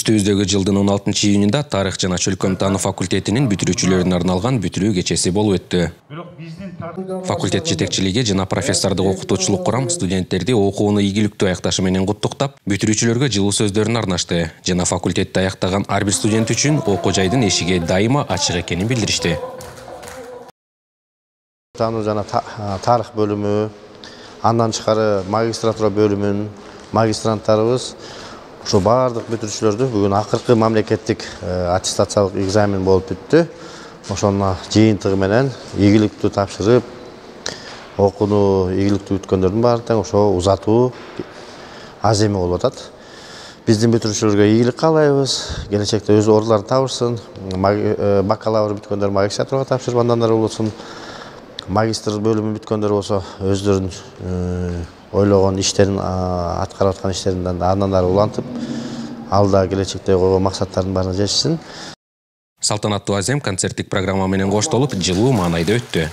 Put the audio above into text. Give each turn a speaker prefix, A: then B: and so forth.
A: Үстүбүздөгү жылдын 16-июнунда тарых жана чөлкөм тааны факультетинин бүтүрүүчүлөрүнө арналган бүтүрүү кечеси болуп өттү. Факультет жетекчилиги жана профессордук окутуучулук курам студенттерди окууну ийгиликтүү аякташы менен куттуктап, бүтүрүүчүлөргө жылуу сөздөрүн арнашты жана факультетти аяктаган ар бир студент үчүн окуу жайдын эшиги дайыма ачык экенин билдиришти.
B: Таануу жана тарых бөлүмү, андан тышкары магистратура бөлүмүнүн магистранттарыбыз ошо баардык бүтүрүүчүлөрдү бүгүн акыркы мамлекеттик аттестациялык экзамен болуп бүттү. Ошонун жыйынтыгы менен ийгиликтүү тапшырып, окууну ийгиликтүү бүткөндөрдүн баары тең ошо узатуу аз эме болуп атат. Биздин бүтүрүүчүлөргө ийгилик каалайбыз. Келечекте өз ордуларын табышсын. Бакалавр бүткөндөр магистратурага тапшырып андан ары улутsun. Магистр бөлүмү бүткөндөр болсо өздөрүнүн ойлогон иштерин, аткарып аткан иштеринден андан ары улантып, алда келечекте койгон максаттардын баарына жетишсин.
A: Салтанаттуу азем концерттик программа менен коштолуп, жылуу маанайда өттү.